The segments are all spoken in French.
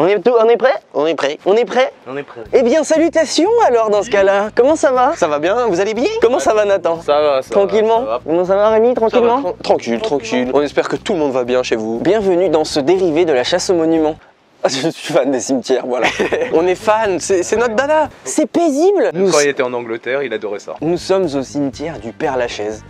On est prêt? On est prêt. On est prêt? On est prêt. Eh bien, salutations alors dans ce cas-là. Comment ça va? Ça va bien? Vous allez bien? Comment ça va, Nathan? Ça va, tranquillement. Ça va. Comment ça va, Rémi? Tranquillement? Tranquille. On espère que tout le monde va bien chez vous. Bienvenue dans ce dérivé de la chasse aux monuments. Ah, je suis fan des cimetières, voilà. On est fan, c'est notre dada. C'est paisible. Quand il était en Angleterre, il adorait ça. Nous sommes au cimetière du Père-Lachaise.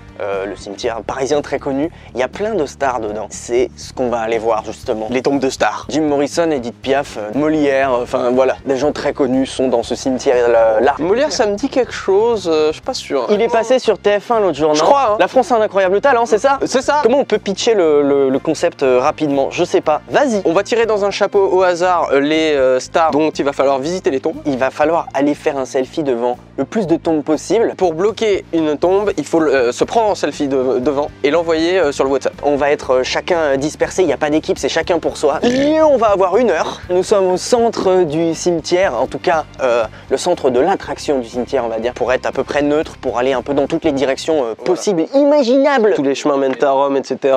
Le cimetière parisien très connu, il y a plein de stars dedans. C'est ce qu'on va aller voir justement. Les tombes de stars. Jim Morrison, Edith Piaf, Molière, enfin voilà, des gens très connus sont dans ce cimetière-là. Molière, ça me dit quelque chose, je suis pas sûr. Il est passé sur TF1 l'autre jour, non? Je crois, hein. La France a un incroyable talent, c'est ça? C'est ça. Comment on peut pitcher le concept rapidement? Je sais pas, vas-y. On va tirer dans un chapeau au hasard les stars dont il va falloir visiter les tombes. Il va falloir aller faire un selfie devant le plus de tombes possible. Pour bloquer une tombe, il faut se prendre en selfie devant et l'envoyer sur le WhatsApp. On va être chacun dispersé, il n'y a pas d'équipe, c'est chacun pour soi. Et on va avoir 1 heure. Nous sommes au centre du cimetière, en tout cas le centre de l'attraction du cimetière, on va dire, pour être à peu près neutre, pour aller un peu dans toutes les directions possibles, imaginables. Tous les chemins mènent à Rome, etc.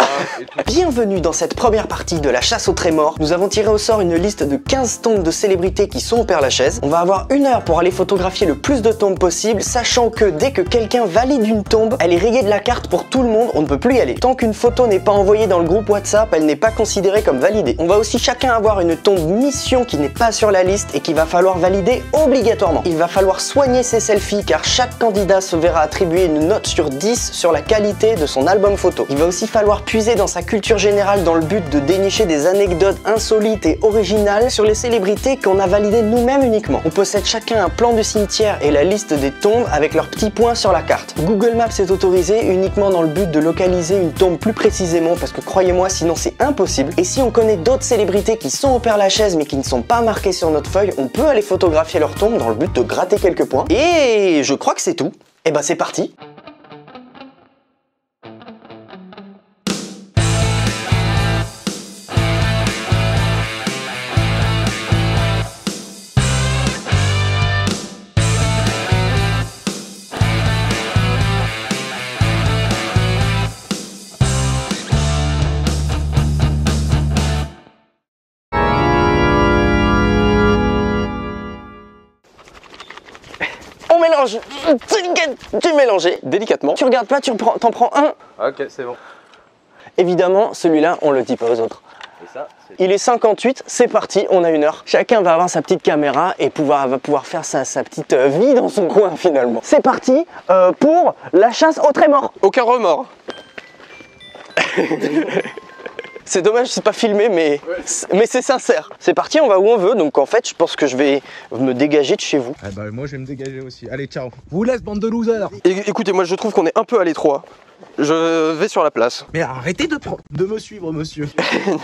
Bienvenue dans cette première partie de la chasse aux trémors. Nous avons tiré au sort une liste de 15 tombes de célébrités qui sont au Père-Lachaise. On va avoir 1 heure pour aller photographier le plus de tombes possible, sachant que dès que quelqu'un valide une tombe, elle est rayée de la carte pour tout le monde, on ne peut plus y aller. Tant qu'une photo n'est pas envoyée dans le groupe WhatsApp, elle n'est pas considérée comme validée. On va aussi chacun avoir une tombe mission qui n'est pas sur la liste et qu'il va falloir valider obligatoirement. Il va falloir soigner ses selfies car chaque candidat se verra attribuer une note sur 10 sur la qualité de son album photo. Il va aussi falloir puiser dans sa culture générale dans le but de dénicher des anecdotes insolites et originales sur les célébrités qu'on a validées nous-mêmes uniquement. On possède chacun un plan du cimetière et la liste des tombes avec leurs petits points sur la carte. Google Maps est autorisé uniquement dans le but de localiser une tombe plus précisément parce que croyez-moi, sinon c'est impossible. Et si on connaît d'autres célébrités qui sont au Père-Lachaise mais qui ne sont pas marquées sur notre feuille, on peut aller photographier leur tombe dans le but de gratter quelques points. Et je crois que c'est tout. Et ben c'est parti. On mélange, tu mélanges Délicatement. Tu regardes pas, t'en prends un. Ok, c'est bon. Évidemment, celui-là, on le dit pas aux autres. Et ça, Il est 58, c'est parti, on a 1 heure. Chacun va avoir sa petite caméra et va pouvoir faire sa petite vie dans son coin finalement. C'est parti pour la chasse aux trémors. Aucun remords. C'est dommage, c'est pas filmé, mais c'est sincère. C'est parti, on va où on veut, donc en fait, je pense que je vais me dégager de chez vous. Ah bah moi je vais me dégager aussi. Allez ciao. Vous laisse bande de losers. Écoutez, moi je trouve qu'on est un peu à l'étroit. Je vais sur la place. Mais arrêtez de me suivre monsieur.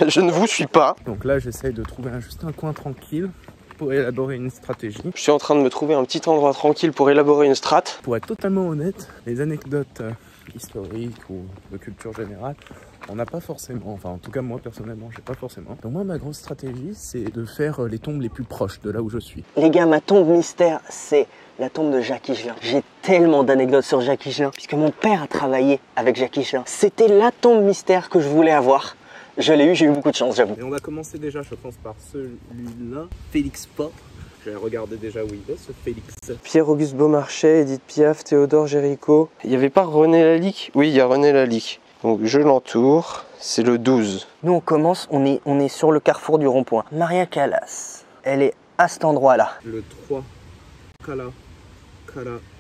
Je ne vous suis pas. Donc là j'essaye de trouver juste un coin tranquille pour élaborer une stratégie. Je suis en train de me trouver un petit endroit tranquille pour élaborer une strat. Pour être totalement honnête, les anecdotes historiques ou de culture générale, on n'a pas forcément, enfin en tout cas moi personnellement j'ai pas forcément. Donc moi ma grosse stratégie c'est de faire les tombes les plus proches de là où je suis. Les gars, ma tombe mystère, c'est la tombe de Jacques Higelin. J'ai tellement d'anecdotes sur Jacques Higelin, puisque mon père a travaillé avec Jacques Higelin. C'était la tombe mystère que je voulais avoir. Je l'ai eu, j'ai eu beaucoup de chance, j'avoue. Et on va commencer déjà je pense par celui-là, Félix Pop. Je vais regarder déjà où il est ce Félix. Pierre-Auguste Beaumarchais, Edith Piaf, Théodore Géricault. Il n'y avait pas René Lalique? Oui, il y a René Lalique. Donc je l'entoure, c'est le 12. Nous on commence, on est sur le carrefour du rond-point. Maria Callas, elle est à cet endroit-là. Le 3, Kala,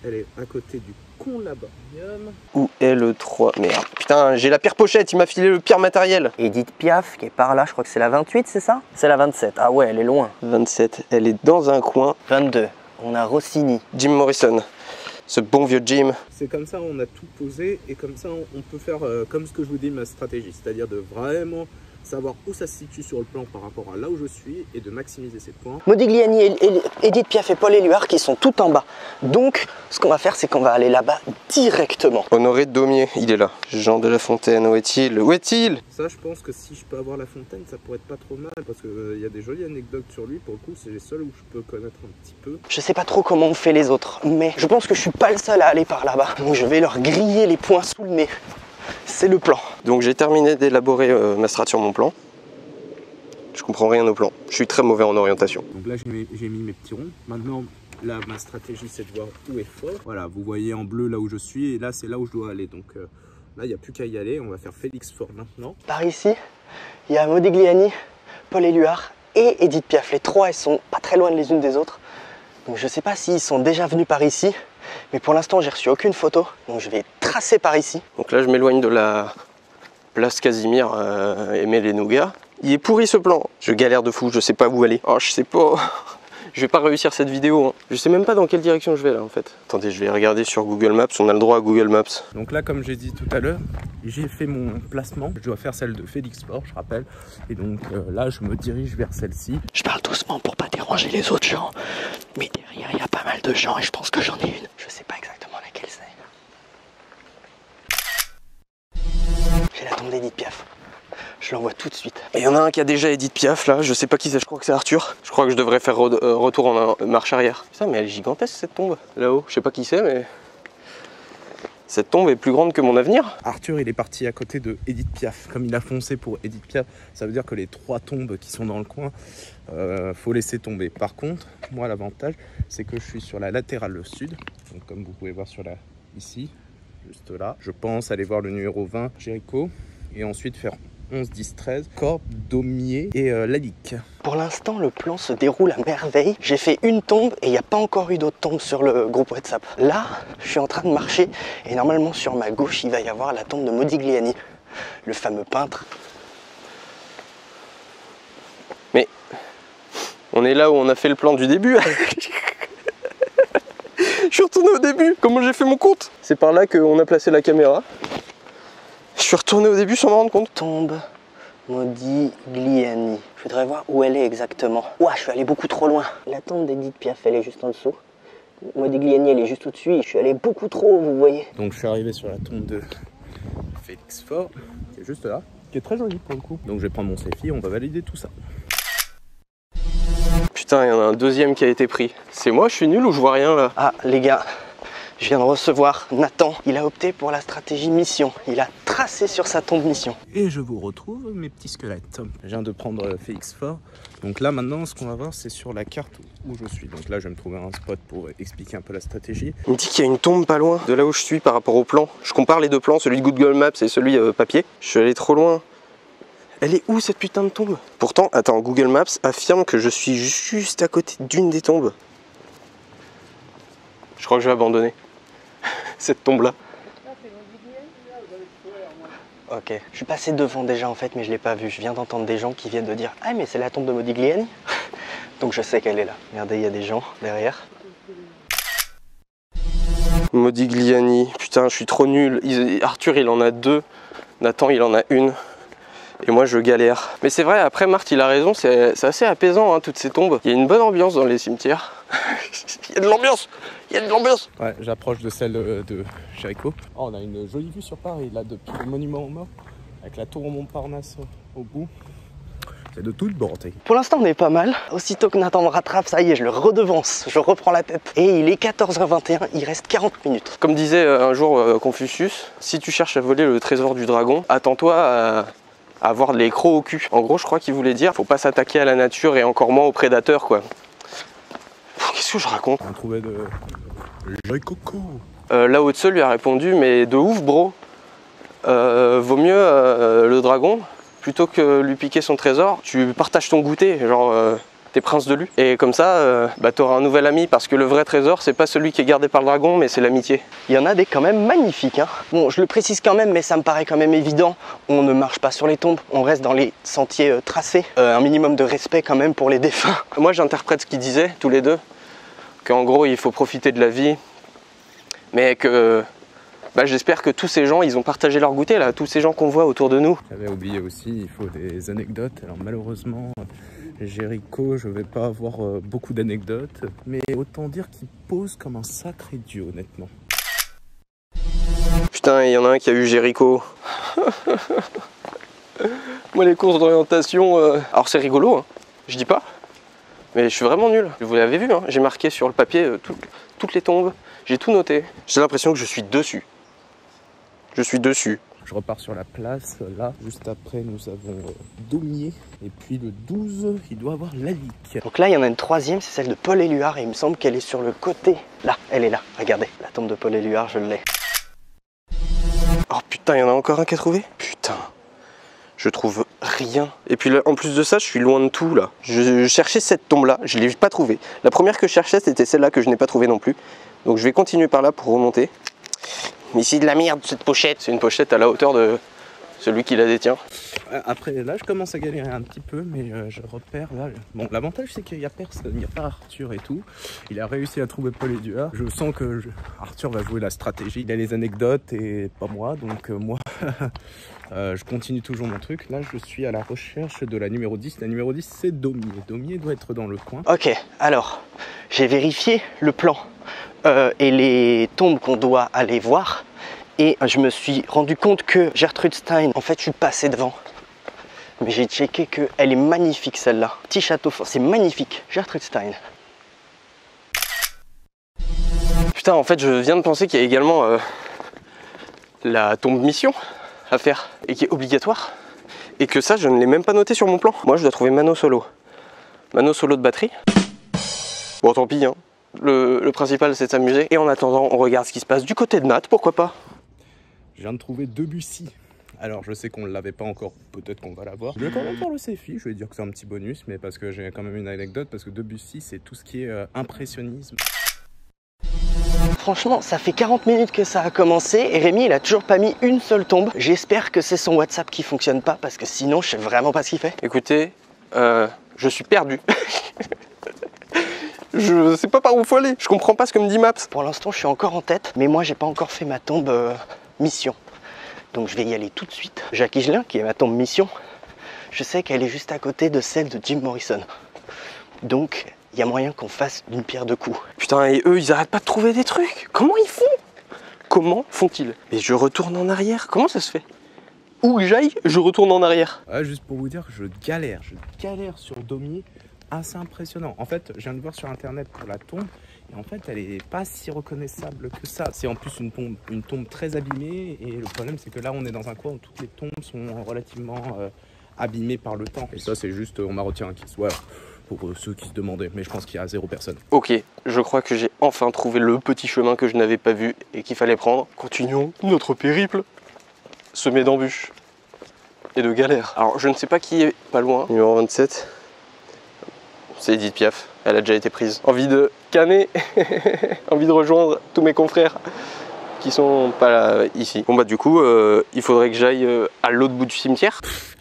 elle est à côté du Conlaborium. Où est le 3? Merde. Putain, j'ai la pire pochette, il m'a filé le pire matériel. Edith Piaf qui est par là, je crois que c'est la 28, c'est ça? C'est la 27, ah ouais, elle est loin. 27, elle est dans un coin. 22, on a Rossini. Jim Morrison, ce bon vieux Jim. C'est comme ça, on a tout posé et comme ça on peut faire comme ce que je vous dis ma stratégie, c'est-à-dire de vraiment savoir où ça se situe sur le plan par rapport à là où je suis et de maximiser ces points. Modigliani, Edith Piaf et Paul Éluard qui sont tout en bas. Donc, ce qu'on va faire, c'est qu'on va aller là-bas directement. Honoré de Daumier, il est là. Jean de La Fontaine, où est-il? Où est-il? Ça, je pense que si je peux avoir La Fontaine, ça pourrait être pas trop mal parce qu'il y a des jolies anecdotes sur lui. Pour le coup, c'est les seuls où je peux connaître un petit peu. Je sais pas trop comment on fait les autres, mais je pense que je suis pas le seul à aller par là-bas. Donc, je vais leur griller les points sous le nez. C'est le plan. Donc j'ai terminé d'élaborer ma strat sur mon plan. Je comprends rien au plan. Je suis très mauvais en orientation. Donc là, j'ai mis mes petits ronds. Maintenant, là, ma stratégie, c'est de voir où est fort. Voilà, vous voyez en bleu là où je suis, et là, c'est là où je dois aller. Donc là, il n'y a plus qu'à y aller. On va faire Félix Faure maintenant. Par ici, il y a Modigliani, Paul Éluard et Edith Piaf. Les trois, elles sont pas très loin les unes des autres. Donc je sais pas s'ils sont déjà venus par ici, mais pour l'instant, j'ai reçu aucune photo. Donc je vais tracer par ici. Donc là, je m'éloigne de la place Casimir Aimé les Nougats. Il est pourri ce plan. Je galère de fou, je sais pas où aller. Oh, je sais pas. Je vais pas réussir cette vidéo. Hein. Je sais même pas dans quelle direction je vais là en fait. Attendez, je vais regarder sur Google Maps. On a le droit à Google Maps. Donc là, comme j'ai dit tout à l'heure, j'ai fait mon placement. Je dois faire celle de Félix Faure, je rappelle. Et donc là, je me dirige vers celle-ci. Je parle doucement pour pas déranger les autres gens. Mais derrière, il y a pas mal de gens et je pense que j'en ai une. Je sais pas exactement laquelle c'est. J'ai la tombe d'Edith Piaf. Je l'envoie tout de suite. Et il y en a un qui a déjà Edith Piaf là, je sais pas qui c'est, je crois que c'est Arthur. Je crois que je devrais faire retour en marche arrière. Putain, mais elle est gigantesque cette tombe là-haut. Je sais pas qui c'est, mais cette tombe est plus grande que mon avenir. Arthur, il est parti à côté de Edith Piaf. Comme il a foncé pour Edith Piaf, ça veut dire que les 3 tombes qui sont dans le coin, faut laisser tomber. Par contre, moi, l'avantage, c'est que je suis sur la latérale sud. Donc, comme vous pouvez voir sur la ici, juste là. Je pense aller voir le numéro 20, Jéricho, et ensuite faire 11, 10, 13, Corbe, Daumier et Lalique. Pour l'instant, le plan se déroule à merveille. J'ai fait une tombe et il n'y a pas encore eu d'autres tombes sur le groupe WhatsApp. Là, je suis en train de marcher et normalement sur ma gauche, il va y avoir la tombe de Modigliani, le fameux peintre. Mais on est là où on a fait le plan du début. Je suis retourné au début. Comment j'ai fait mon compte? C'est par là qu'on a placé la caméra. Je suis retourné au début sans me rendre compte. Tombe Modigliani. Je voudrais voir où elle est exactement. Ouah, je suis allé beaucoup trop loin. La tombe d'Edith Piaf, elle est juste en dessous. Modigliani, elle est juste au-dessus. Je suis allé beaucoup trop haut, vous voyez. Donc je suis arrivé sur la tombe de Félix Faure, qui est juste là, qui est très jolie pour le coup. Donc je vais prendre mon selfie, on va valider tout ça. Putain, il y en a un deuxième qui a été pris. C'est moi, je suis nul ou je vois rien là? Ah, les gars, je viens de recevoir Nathan. Il a opté pour la stratégie mission. Il a tracé sur sa tombe mission. Et je vous retrouve mes petits squelettes. Je viens de prendre Félix Faure. Donc là maintenant, ce qu'on va voir, c'est sur la carte où je suis. Donc là, je vais me trouver un spot pour expliquer un peu la stratégie. Il me dit qu'il y a une tombe pas loin de là où je suis par rapport au plan. Je compare les deux plans, celui de Google Maps et celui papier. Je suis allé trop loin. Elle est où cette putain de tombe? Pourtant, attends, Google Maps affirme que je suis juste à côté d'une des tombes. Je crois que je vais abandonner cette tombe-là. Ok. Je suis passé devant déjà en fait, mais je l'ai pas vu. Je viens d'entendre des gens qui viennent de dire « Ah, mais c'est la tombe de Modigliani !» Donc je sais qu'elle est là. Regardez, il y a des gens derrière. Modigliani, putain, je suis trop nul. Arthur, il en a 2. Nathan, il en a 1. Et moi je galère. Mais c'est vrai, après Marthe il a raison, c'est assez apaisant hein, toutes ces tombes. Il y a une bonne ambiance dans les cimetières. Il y a de l'ambiance. Il y a de l'ambiance. Ouais, j'approche de celle de Jéricho. Oh, on a une jolie vue sur Paris là depuis le monument aux morts, avec la tour Montparnasse au bout. C'est de toute beauté. Pour l'instant on est pas mal. Aussitôt que Nathan me rattrape, ça y est, je le redevance. Je reprends la tête. Et il est 14h21, il reste 40 minutes. Comme disait un jour Confucius, si tu cherches à voler le trésor du dragon, attends-toi à avoir les crocs au cul. En gros, je crois qu'il voulait dire faut pas s'attaquer à la nature et encore moins aux prédateurs, quoi. Qu'est-ce que je raconte? On trouvait de Jéricho. Là haut de lui a répondu mais de ouf, bro. Vaut mieux le dragon plutôt que lui piquer son trésor. Tu partages ton goûter, genre t'es prince de lui. Et comme ça, t'auras un nouvel ami parce que le vrai trésor, c'est pas celui qui est gardé par le dragon, mais c'est l'amitié. Il y en a des quand même magnifiques. Hein. Bon, je le précise quand même, mais ça me paraît quand même évident. On ne marche pas sur les tombes, on reste dans les sentiers tracés. Un minimum de respect quand même pour les défunts. Moi, j'interprète ce qu'ils disaient, tous les deux, qu'en gros, il faut profiter de la vie, mais que... j'espère que tous ces gens, ils ont partagé leur goûter, là, tous ces gens qu'on voit autour de nous. J'avais oublié aussi, il faut des anecdotes. Alors malheureusement, Jéricho, je vais pas avoir beaucoup d'anecdotes, mais autant dire qu'il pose comme un sacré dieu, honnêtement. Putain, il y en a un qui a eu Jéricho. Moi, les courses d'orientation, alors c'est rigolo, hein, je dis pas, mais je suis vraiment nul. Vous l'avez vu, hein, j'ai marqué sur le papier toutes les tombes, j'ai tout noté. J'ai l'impression que je suis dessus. Je suis dessus. Je repars sur la place. Là, juste après, nous avons Daumier. Et puis le 12, il doit avoir Lalique. Donc là, il y en a une troisième, c'est celle de Paul Éluard. Et il me semble qu'elle est sur le côté. Là, elle est là. Regardez, la tombe de Paul Éluard, je l'ai. Oh putain, il y en a encore un qui a trouvé. Putain, je trouve rien. Et puis là, en plus de ça, je suis loin de tout là. Je cherchais cette tombe là, je ne l'ai pas trouvée. La première que je cherchais, c'était celle-là que je n'ai pas trouvée non plus. Donc je vais continuer par là pour remonter. Mais c'est de la merde cette pochette. C'est une pochette à la hauteur de celui qui la détient. Après là, je commence à galérer un petit peu, mais je repère là. Bon, l'avantage c'est qu'il n'y a personne, il n'y a pas Arthur et tout. Il a réussi à trouver Paul Éluard. Je sens que Arthur va jouer la stratégie. Il a les anecdotes et pas moi, donc moi, je continue toujours mon truc. Là, je suis à la recherche de la numéro 10. La numéro 10, c'est Daumier. Daumier doit être dans le coin. Ok, alors, j'ai vérifié le plan et les tombes qu'on doit aller voir. Et je me suis rendu compte que Gertrude Stein, en fait, je suis passé devant. Mais j'ai checké qu'elle est magnifique celle-là. Petit château fort, c'est magnifique. Gertrude Stein. Putain, en fait, je viens de penser qu'il y a également la tombe mission à faire et qui est obligatoire. Et que ça, je ne l'ai même pas noté sur mon plan. Moi, je dois trouver Mano Solo. Mano Solo de batterie. Bon, tant pis, hein. Le principal, c'est de s'amuser. Et en attendant, on regarde ce qui se passe du côté de Nat, pourquoi pas. Je viens de trouver Debussy. Alors je sais qu'on ne l'avait pas encore, peut-être qu'on va l'avoir. Je vais quand même faire le selfie, je vais dire que c'est un petit bonus, mais parce que j'ai quand même une anecdote, parce que Debussy c'est tout ce qui est impressionnisme. Franchement, ça fait 40 minutes que ça a commencé et Rémi il a toujours pas mis une seule tombe. J'espère que c'est son WhatsApp qui fonctionne pas parce que sinon je sais vraiment pas ce qu'il fait. Écoutez, je suis perdu. Je sais pas par où faut aller, je comprends pas ce que me dit Maps. Pour l'instant je suis encore en tête, mais moi j'ai pas encore fait ma tombe mission. Donc je vais y aller tout de suite. Jacques Higelin, qui est ma tombe mission, je sais qu'elle est juste à côté de celle de Jim Morrison. Donc il y a moyen qu'on fasse d'une pierre deux coups. Putain, et eux, ils arrêtent pas de trouver des trucs. Comment ils font? Comment font-ils? Mais je retourne en arrière, comment ça se fait? Où que j'aille, je retourne en arrière. Ouais, juste pour vous dire que je galère sur Daumier. Assez impressionnant. En fait, je viens de voir sur internet pour la tombe. Et en fait, elle est pas si reconnaissable que ça. C'est en plus une tombe très abîmée. Et le problème, c'est que là, on est dans un coin où toutes les tombes sont relativement abîmées par le temps. Et ça, c'est juste, on m'a retiré un kiss. Voilà, pour ceux qui se demandaient. Mais je pense qu'il y a 0 personne. Ok, je crois que j'ai enfin trouvé le petit chemin que je n'avais pas vu et qu'il fallait prendre. Continuons notre périple, semé d'embûches et de galères. Alors, je ne sais pas qui est pas loin. Numéro 27. C'est Edith Piaf, elle a déjà été prise. Envie de canner, envie de rejoindre tous mes confrères qui sont pas là, ici. Bon bah du coup, il faudrait que j'aille à l'autre bout du cimetière.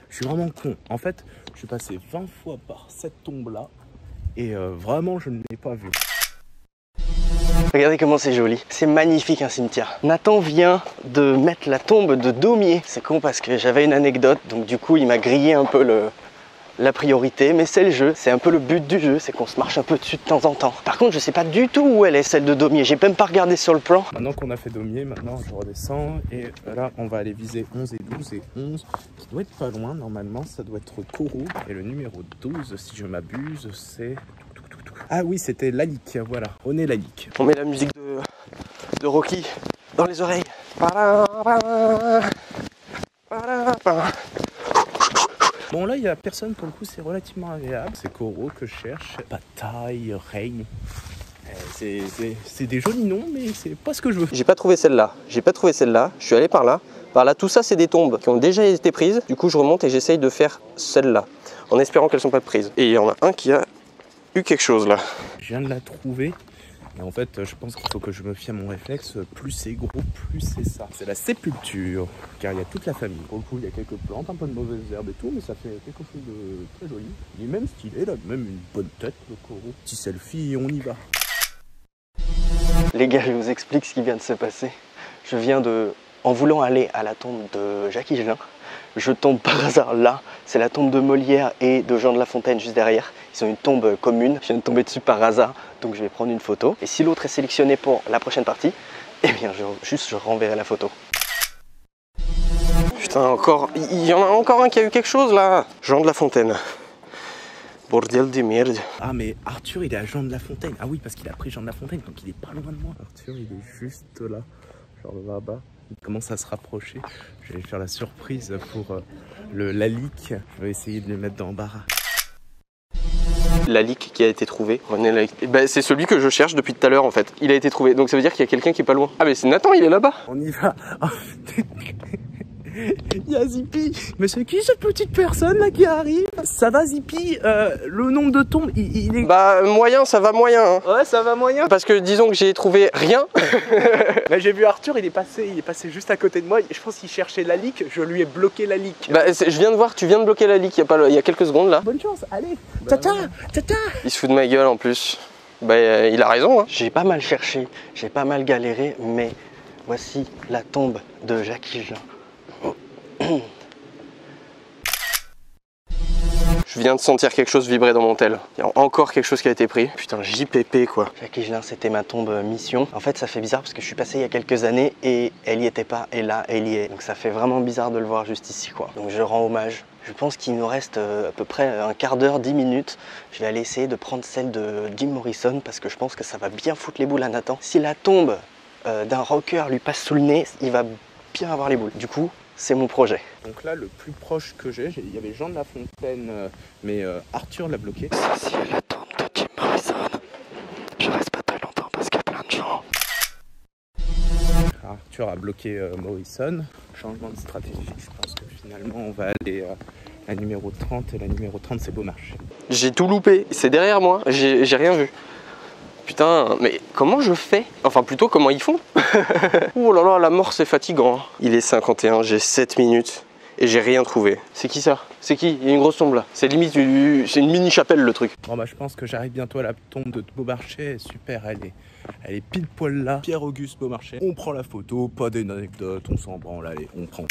Je suis vraiment con. En fait, je suis passé 20 fois par cette tombe-là et vraiment, je ne l'ai pas vue. Regardez comment c'est joli. C'est magnifique un cimetière. Nathan vient de mettre la tombe de Daumier. C'est con parce que j'avais une anecdote, donc du coup il m'a grillé un peu la priorité, mais c'est le jeu, c'est un peu le but du jeu, c'est qu'on se marche un peu dessus de temps en temps. Par contre, je sais pas du tout où elle est, celle de Daumier, j'ai même pas regardé sur le plan. Maintenant qu'on a fait Daumier, maintenant je redescends et là on va aller viser 11 et 12 et 11 qui doit être pas loin, normalement ça doit être Corot et le numéro 12 si je m'abuse c'est... Ah oui, c'était Lalique, voilà, René Lalique. On met la musique de Rocky dans les oreilles. Bon là il n'y a personne pour le coup, c'est relativement agréable. C'est Corot que je cherche. Bataille, règne. C'est des jolis noms mais c'est pas ce que je veux. J'ai pas trouvé celle-là, je suis allé par là. Par là, tout ça c'est des tombes qui ont déjà été prises. Du coup je remonte et j'essaye de faire celle-là en espérant qu'elles sont pas prises. Et il y en a un qui a eu quelque chose là. Je viens de la trouver. Et en fait, je pense qu'il faut que je me fie à mon réflexe. Plus c'est gros, plus c'est ça. C'est la sépulture, car il y a toute la famille. Pour le coup, il y a quelques plantes, un peu de mauvaises herbes et tout, mais ça fait quelque chose de très joli. Il est même stylé, là, même une bonne tête, le Corot. Petit selfie et on y va. Les gars, je vous explique ce qui vient de se passer. Je viens de... En voulant aller à la tombe de Jacques Higelin, je tombe par hasard là. C'est la tombe de Molière et de Jean de La Fontaine juste derrière. Ils ont une tombe commune. Je viens de tomber dessus par hasard, donc je vais prendre une photo. Et si l'autre est sélectionné pour la prochaine partie, eh bien je renverrai la photo. Putain, encore, il y en a encore un qui a eu quelque chose là. Jean de La Fontaine. Bordel de merde. Ah mais Arthur il est à Jean de La Fontaine. Ah oui, parce qu'il a pris Jean de La Fontaine, donc il est pas loin de moi. Arthur il est juste là, genre là-bas. Il commence à se rapprocher. Je vais faire la surprise pour la leak. Je vais essayer de les mettre dans l'embarras. La leak qui a été trouvée, ben, c'est celui que je cherche depuis tout à l'heure en fait. Il a été trouvé, donc ça veut dire qu'il y a quelqu'un qui est pas loin. Ah mais c'est Nathan, il est là-bas. On y va. Il y a Zippy. Mais c'est qui cette petite personne là qui arrive? Ça va Zippy? Le nombre de tombes, il est... Bah moyen, ça va moyen. Hein. Ouais, ça va moyen. Parce que disons que j'ai trouvé rien. Là j'ai vu Arthur, il est passé juste à côté de moi. Je pense qu'il cherchait la leak, je lui ai bloqué la leak. Bah je viens de voir, tu viens de bloquer la leak il y a quelques secondes là. Bonne chance, allez. Tata, tata. Il se fout de ma gueule en plus. Bah il a raison. Hein. J'ai pas mal cherché, j'ai pas mal galéré, mais voici la tombe de Jacques Higelin. Je viens de sentir quelque chose vibrer dans mon tel. Il y a encore quelque chose qui a été pris. Putain, JPP quoi. Jacques Higelin, c'était ma tombe mission. En fait, ça fait bizarre parce que je suis passé il y a quelques années et elle y était pas, et là, elle y est. Donc ça fait vraiment bizarre de le voir juste ici quoi. Donc je rends hommage. Je pense qu'il nous reste à peu près un quart d'heure, 10 minutes. Je vais aller essayer de prendre celle de Jim Morrison parce que je pense que ça va bien foutre les boules à Nathan. Si la tombe d'un rocker lui passe sous le nez, il va bien avoir les boules. Du coup, c'est mon projet. Donc là, le plus proche que j'ai, il y avait Jean de La Fontaine, mais Arthur l'a bloqué. Si elle la tombe de Jim Morrison, je reste pas très longtemps parce qu'il y a plein de gens. Arthur a bloqué Morrison. Changement de stratégie, je pense que finalement on va aller la numéro 30 et la numéro 30 c'est Beaumarchais. J'ai tout loupé, c'est derrière moi, j'ai rien vu. Putain, mais comment je fais? Enfin plutôt comment ils font? Oh là là, la mort c'est fatigant. Il est 51, j'ai 7 minutes et j'ai rien trouvé. C'est qui ça? C'est qui? Il y a une grosse tombe là. C'est limite, c'est une mini chapelle le truc. Bon bah je pense que j'arrive bientôt à la tombe de Beaumarchais, super, elle est pile poil là. Pierre-Auguste Beaumarchais, on prend la photo, pas d'anecdote, on s'en branle, allez, on prend.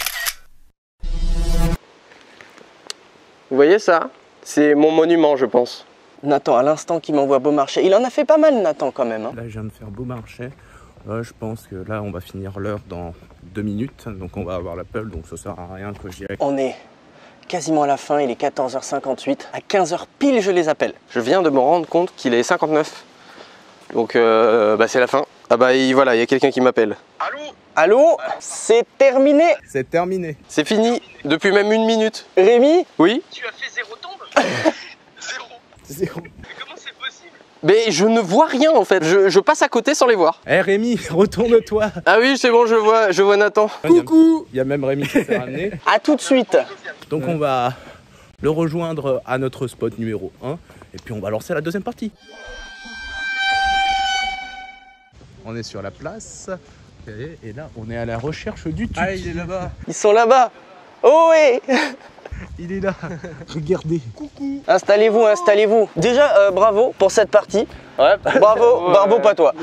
Vous voyez ça? C'est mon monument je pense. Nathan, à l'instant qu'il m'envoie Beaumarchais, il en a fait pas mal Nathan quand même. Hein. Là je viens de faire Beaumarchais. Je pense que là on va finir l'heure dans 2 minutes, donc on va avoir l'appel, donc ça sert à rien que j'y aille. On est quasiment à la fin, il est 14h58. À 15h pile, je les appelle. Je viens de me rendre compte qu'il est 59. Donc bah c'est la fin. Ah bah voilà, il y a quelqu'un qui m'appelle. Allô? Allô? C'est terminé. C'est terminé. C'est fini, depuis même 1 minute. Rémi? Oui? Tu as fait 0 tombe? Zéro. Mais comment c'est possible? Mais je ne vois rien en fait, je passe à côté sans les voir. Eh Rémi, retourne-toi. Ah oui, c'est bon, je vois Nathan. Coucou. Il y a même Rémi qui s'est ramené. À tout de suite. Donc on va le rejoindre à notre spot numéro 1 et puis on va lancer la deuxième partie. On est sur la place et là on est à la recherche du tutu. Ah, il est là-bas. Ils sont là-bas. Oh ouais. Il est là. Regardez. Coucou. Installez-vous, installez-vous. Déjà, bravo pour cette partie. Ouais. Bravo pas toi.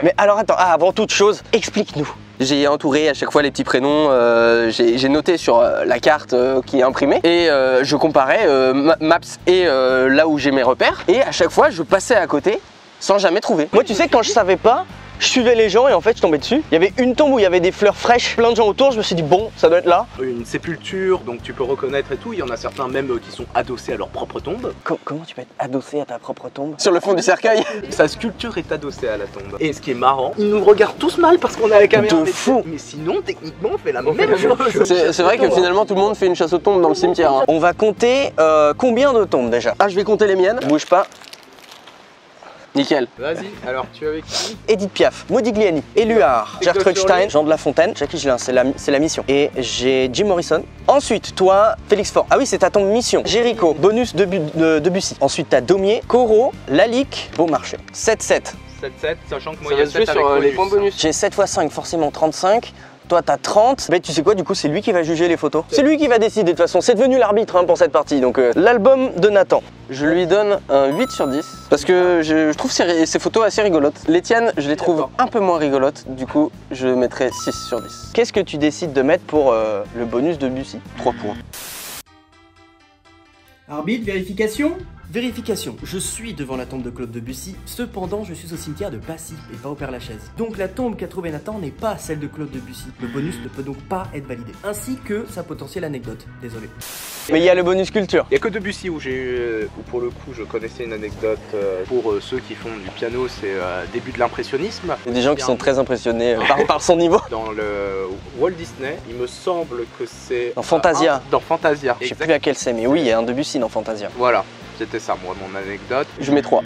Mais alors attends, avant toute chose, explique-nous. J'ai entouré à chaque fois les petits prénoms, j'ai noté sur la carte qui est imprimée et je comparais Maps et là où j'ai mes repères et à chaque fois je passais à côté sans jamais trouver. Moi tu sais, quand je savais pas, je suivais les gens et en fait je tombais dessus. Il y avait une tombe où il y avait des fleurs fraîches, plein de gens autour, je me suis dit bon, ça doit être là. Une sépulture, donc tu peux reconnaître et tout. Il y en a certains même qui sont adossés à leur propre tombe. Comment tu peux être adossé à ta propre tombe? Sur le fond du cercueil. Sa sculpture est adossée à la tombe. Et ce qui est marrant, ils nous regardent tous mal parce qu'on a la caméra. De fou. Mais sinon, techniquement, on fait la même chose. C'est vrai que finalement tout le monde fait une chasse aux tombes dans le cimetière. Hein. On va compter combien de tombes déjà? Ah, je vais compter les miennes. Bouge pas. Nickel. Vas-y, alors tu es avec qui? Edith Piaf, Modigliani, Éluard, Gertrude Stein, Jean de La Fontaine, Jacques Higelin, c'est la mission. Et j'ai Jim Morrison. Ensuite, toi, Félix Faure. Ah oui, c'est ta tombe mission. Jéricho, bonus de Debussy. Ensuite, t'as Daumier, Corot, Lalique, Beaumarchais. 7-7. 7-7, sachant que moi Ça il y va a se jouer 7 sur avec les bonus. points bonus. J'ai 7 x 5, forcément 35. Toi, t'as 30. Mais tu sais quoi, du coup, c'est lui qui va juger les photos. C'est lui qui va décider, de toute façon. C'est devenu l'arbitre hein, pour cette partie. Donc, l'album de Nathan. Je lui donne un 8 sur 10 parce que je trouve ces photos assez rigolotes. Les tiennes, je les trouve un peu moins rigolotes. Du coup, je mettrai 6 sur 10. Qu'est-ce que tu décides de mettre pour le bonus de Debussy? 3 points. Arbitre, vérification. Vérification, je suis devant la tombe de Claude Debussy, cependant je suis au cimetière de Passy et pas au Père-Lachaise. Donc la tombe qu'a trouvée Nathan n'est pas celle de Claude Debussy. Le bonus ne peut donc pas être validé, ainsi que sa potentielle anecdote. Désolé. Mais il y a le bonus culture. Il n'y a que Debussy où pour le coup je connaissais une anecdote. Pour ceux qui font du piano, c'est début de l'impressionnisme. Il y a des gens qui sont très impressionnés par son niveau. Dans le Walt Disney, il me semble que c'est... Dans Fantasia. Dans Fantasia. Je sais plus laquelle c'est, mais oui, il y a un Debussy dans Fantasia. Voilà, c'était ça moi mon anecdote. Je mets 3.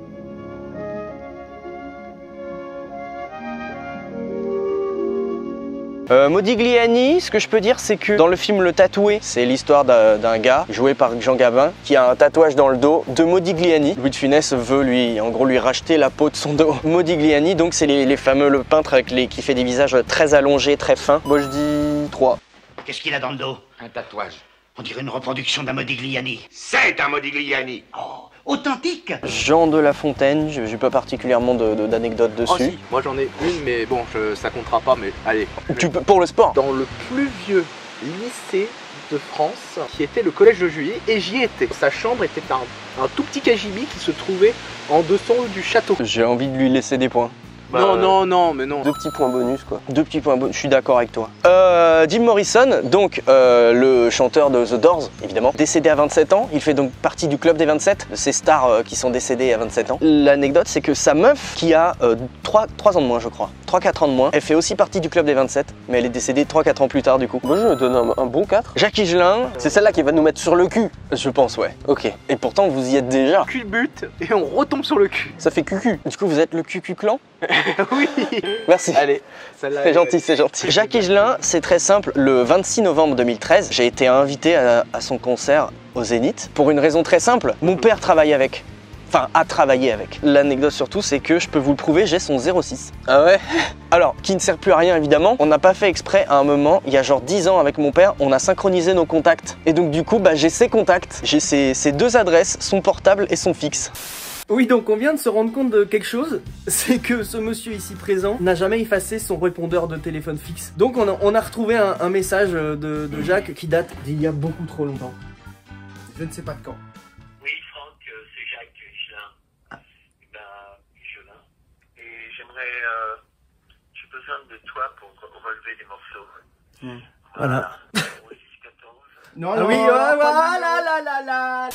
Modigliani, ce que je peux dire, c'est que dans le film Le Tatoué, c'est l'histoire d'un gars joué par Jean Gabin qui a un tatouage dans le dos de Modigliani. Louis de Funès veut lui racheter la peau de son dos. Modigliani, donc c'est les fameux le peintre qui fait des visages très allongés, très fins. Moi je dis 3. Qu'est-ce qu'il a dans le dos? Un tatouage. On dirait une reproduction d'un Modigliani. C'est un Modigliani. Oh, authentique. Jean de La Fontaine, j'ai pas particulièrement d'anecdotes dessus. Oh si, moi j'en ai une mais bon, ça comptera pas mais allez. Tu peux, pour le sport. Dans le plus vieux lycée de France, qui était le collège de Juillet, et j'y étais. Sa chambre était un tout petit cagibi qui se trouvait en dessous du château. J'ai envie de lui laisser des points. Non, mais non. 2 petits points bonus quoi. 2 petits points bonus, je suis d'accord avec toi. Jim Morrison, donc le chanteur de The Doors, évidemment, décédé à 27 ans. Il fait donc partie du club des 27, de ces stars qui sont décédées à 27 ans. L'anecdote, c'est que sa meuf, qui a 3 ans de moins, je crois, 3-4 ans de moins, elle fait aussi partie du club des 27, mais elle est décédée 3-4 ans plus tard du coup. Moi je me donne un bon 4. Jacques Higelin, C'est celle-là qui va nous mettre sur le cul. je pense, ouais. Ok. Et pourtant, vous y êtes déjà. Culbute et on retombe sur le cul. Ça fait cucu. Du coup, vous êtes le cucu clan. Oui. Merci. Allez, celle-là. C'est gentil, c'est gentil. Jacques Higelin, c'est très simple. Le 26 novembre 2013, j'ai été invité à son concert au Zénith pour une raison très simple. Mon père travaille avec. Enfin, a travaillé avec. L'anecdote surtout, c'est que je peux vous le prouver, j'ai son 06. Ah ouais? Alors, qui ne sert plus à rien évidemment, on n'a pas fait exprès à un moment, il y a genre 10 ans avec mon père, on a synchronisé nos contacts. Et donc du coup, j'ai ses contacts, j'ai ses 2 adresses, son portable et son fixe. Oui, donc on vient de se rendre compte de quelque chose, c'est que ce monsieur ici présent n'a jamais effacé son répondeur de téléphone fixe. Donc on a retrouvé un message de Jacques qui date d'il y a beaucoup trop longtemps. Je ne sais pas de quand. Oui, Franck, c'est Jacques Higelin. Higelin. Et j'aimerais... j'ai besoin de toi pour relever des morceaux. Voilà. Oui, 14. Non, oui, voilà.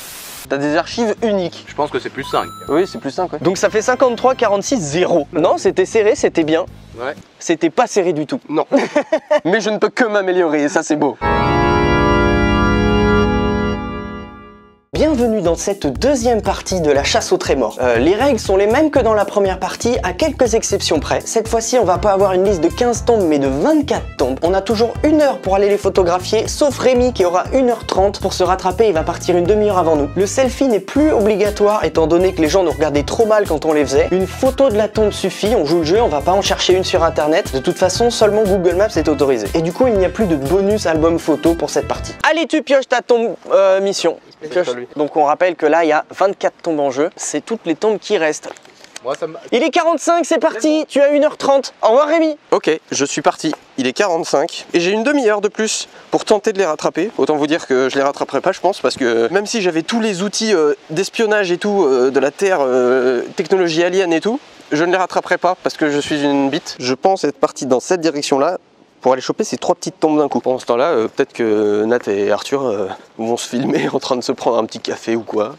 T'as des archives uniques. Je pense que c'est plus 5. Oui, c'est plus 5 ouais. Donc ça fait 53, 46, 0. Non, c'était serré, c'était bien. Ouais. C'était pas serré du tout. Non. Mais je ne peux que m'améliorer et ça c'est beau. Bienvenue dans cette deuxième partie de la chasse au trémor. Les règles sont les mêmes que dans la première partie, à quelques exceptions près. Cette fois-ci, on va pas avoir une liste de 15 tombes, mais de 24 tombes. On a toujours 1 heure pour aller les photographier, sauf Rémi qui aura 1h30 pour se rattraper, il va partir une demi-heure avant nous. Le selfie n'est plus obligatoire, étant donné que les gens nous regardaient trop mal quand on les faisait. Une photo de la tombe suffit, on joue le jeu, on va pas en chercher une sur internet. De toute façon, seulement Google Maps est autorisé. Et du coup, il n'y a plus de bonus album photo pour cette partie. Allez, tu pioches ta tombe mission. Pioche. Donc on rappelle que là il y a 24 tombes en jeu, c'est toutes les tombes qui restent. Moi, ça m'a... Il est 45, c'est parti, tu as 1h30. Au revoir Rémi. Ok, je suis parti. Il est 45 et j'ai une demi-heure de plus pour tenter de les rattraper. Autant vous dire que je les rattraperai pas, je pense, parce que même si j'avais tous les outils d'espionnage et tout, de la Terre, technologie alien et tout, je ne les rattraperai pas parce que je suis une bite. Je pense être parti dans cette direction-là pour aller choper ces 3 petites tombes d'un coup. Pendant ce temps-là, peut-être que Nat et Arthur vont se filmer en train de se prendre un petit café ou quoi.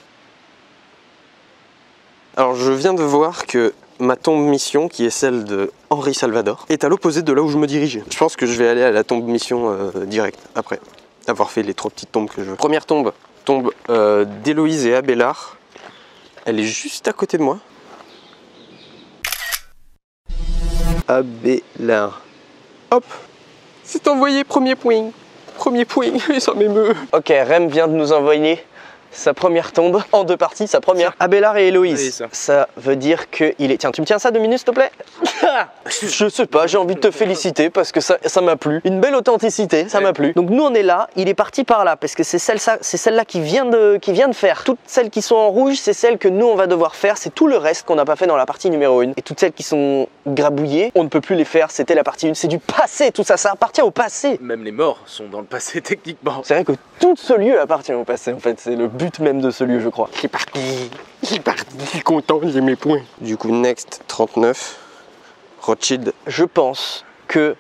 Alors je viens de voir que ma tombe mission, qui est celle de Henri Salvador, est à l'opposé de là où je me dirigeais. Je pense que je vais aller à la tombe mission direct, après avoir fait les 3 petites tombes que je veux. Première tombe d'Héloïse et Abélard. Elle est juste à côté de moi. Abélard. Hop! C'est envoyé, premier point. Premier point, ça m'émeut. Ok, Rem vient de nous envoyer sa première tombe en 2 parties, sa première. Abélard et Héloïse. Oui, ça veut dire qu'il est... Tiens, tu me tiens ça 2 minutes s'il te plaît? Je sais pas, j'ai envie de te féliciter parce que ça m'a plu. Une belle authenticité, ça m'a plu. Donc nous on est là, il est parti par là parce que c'est celle-là qui vient de faire. Toutes celles qui sont en rouge, c'est celles que nous on va devoir faire. C'est tout le reste qu'on n'a pas fait dans la partie numéro 1. Et toutes celles qui sont grabouillées, on ne peut plus les faire. C'était la partie 1. C'est du passé, tout ça, ça appartient au passé. Même les morts sont dans le passé techniquement. C'est vrai que tout ce lieu appartient au passé en fait, c'est le but même de ce lieu, je crois. C'est parti, je suis content, j'ai mes points. Du coup, next 39, Rothschild. Je pense que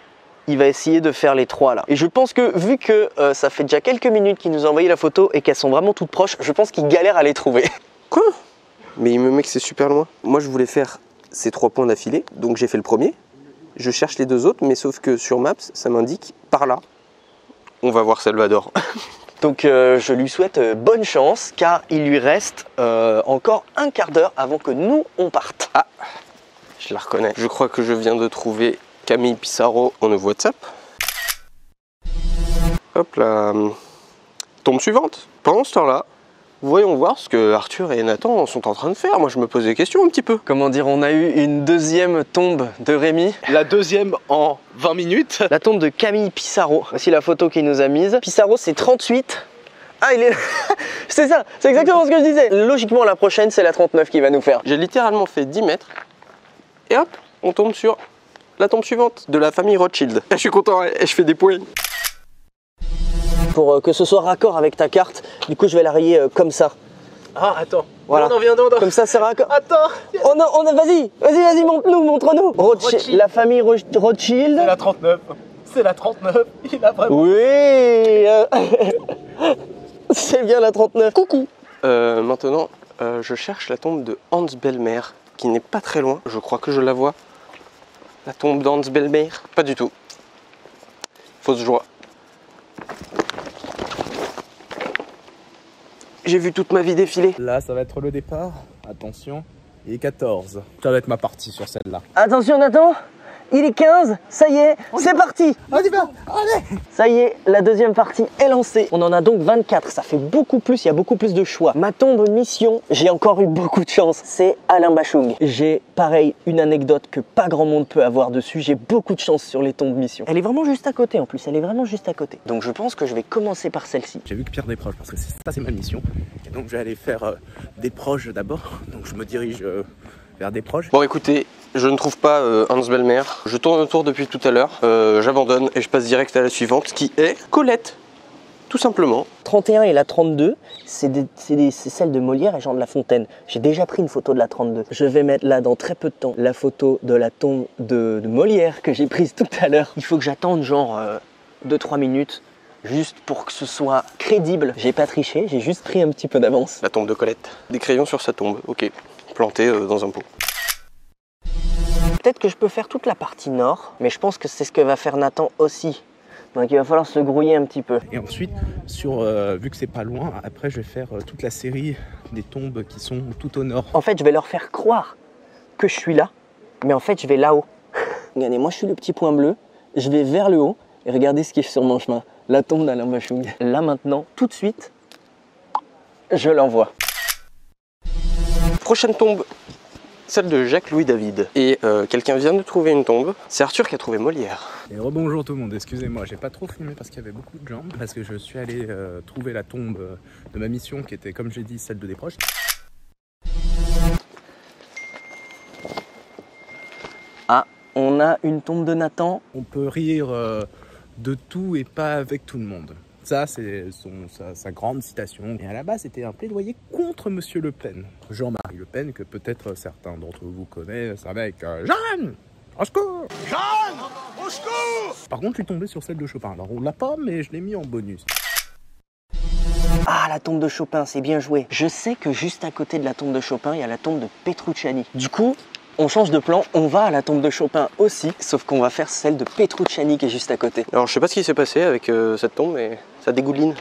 il va essayer de faire les 3 là. Et je pense que vu que ça fait déjà quelques minutes qu'il nous a envoyé la photo et qu'elles sont vraiment toutes proches, je pense qu'il galère à les trouver. Quoi? Mais il me met que c'est super loin. Moi, je voulais faire ces 3 points d'affilée, donc j'ai fait le premier. Je cherche les 2 autres, mais sauf que sur Maps, ça m'indique par là. On va voir Salvador. Donc je lui souhaite bonne chance car il lui reste encore un quart d'heure avant que nous on parte. Ah, je la reconnais. Je crois que je viens de trouver Camille Pissarro en WhatsApp. Hop là. Tombe suivante. Pendant ce temps-là, voyons voir ce que Arthur et Nathan sont en train de faire. Moi, je me pose des questions un petit peu. Comment dire, on a eu une deuxième tombe de Rémi. La deuxième en 20 minutes. La tombe de Camille Pissarro. Voici la photo qu'il nous a mise. Pissarro, c'est 38. Ah, il est... c'est ça, c'est exactement ce que je disais. Logiquement, la prochaine, c'est la 39 qui va nous faire. J'ai littéralement fait 10 mètres. Et hop, on tombe sur la tombe suivante de la famille Rothschild. Je suis content, je fais des points. Pour que ce soit raccord avec ta carte, du coup, je vais la rayer comme ça. Ah, attends. Voilà. Non, viens donc. Comme ça, c'est raccord. Attends. Vas-y, montre-nous. Rothschild. La famille Rothschild. C'est la 39. C'est la 39. Il a vraiment... Oui. C'est bien la 39. Coucou. Maintenant, je cherche la tombe de Hans Bellmer, qui n'est pas très loin. Je crois que je la vois. La tombe d'Hans Bellmer. Pas du tout. Fausse joie. J'ai vu toute ma vie défiler. Là, ça va être le départ. Attention, il est 14. Ça va être ma partie sur celle-là. Attention Nathan, il est 15, ça y est, c'est parti. On y va, allez. Ça y est, la deuxième partie est lancée. On en a donc 24, ça fait beaucoup plus, il y a beaucoup plus de choix. Ma tombe mission, j'ai encore eu beaucoup de chance, c'est Alain Bachung. J'ai pareil une anecdote que pas grand monde peut avoir dessus, j'ai beaucoup de chance sur les tombes mission. Elle est vraiment juste à côté en plus, elle est vraiment juste à côté. Donc je pense que je vais commencer par celle-ci. J'ai vu que Pierre Desproges, parce que ça c'est ma mission. Et donc je vais aller faire des proches d'abord. Donc je me dirige vers des proches. Bon écoutez, je ne trouve pas Hans Bellmer. Je tourne autour depuis tout à l'heure. J'abandonne et je passe direct à la suivante qui est Colette. Tout simplement. 31 et la 32, c'est celle de Molière et Jean de La Fontaine. J'ai déjà pris une photo de la 32. Je vais mettre là dans très peu de temps la photo de la tombe de Molière que j'ai prise tout à l'heure. Il faut que j'attende genre 2-3 minutes juste pour que ce soit crédible. J'ai pas triché, j'ai juste pris un petit peu d'avance. La tombe de Colette. Des crayons sur sa tombe, ok. Planté dans un pot. Peut-être que je peux faire toute la partie nord, mais je pense que c'est ce que va faire Nathan aussi. Donc il va falloir se grouiller un petit peu. Et ensuite, vu que c'est pas loin, après je vais faire toute la série des tombes qui sont tout au nord. En fait, je vais leur faire croire que je suis là, mais en fait, je vais là-haut. Regardez, moi je suis le petit point bleu, je vais vers le haut, et regardez ce qui est sur mon chemin. La tombe d'Alain Bachung. Là maintenant, tout de suite, je l'envoie. Prochaine tombe, celle de Jacques-Louis David. Et quelqu'un vient de trouver une tombe. C'est Arthur qui a trouvé Molière. Et rebonjour tout le monde, excusez-moi, j'ai pas trop filmé parce qu'il y avait beaucoup de gens. Parce que je suis allé trouver la tombe de ma mission qui était, comme j'ai dit, celle de Desproges. Ah, on a une tombe de Nathan. On peut rire de tout et pas avec tout le monde. Ça, c'est sa grande citation. Et à la base, c'était un plaidoyer contre Monsieur Le Pen. Jean-Marie Le Pen, que peut-être certains d'entre vous connaissent avec Jeanne, au secours! Jeanne, au secours! Par contre, je suis tombé sur celle de Chopin. Alors, on l'a pas, mais je l'ai mis en bonus. Ah, la tombe de Chopin, c'est bien joué. Je sais que juste à côté de la tombe de Chopin, il y a la tombe de Petrucciani. Du coup, on change de plan, on va à la tombe de Chopin aussi, sauf qu'on va faire celle de Petrucciani qui est juste à côté. Alors je sais pas ce qui s'est passé avec cette tombe, mais ça dégouline.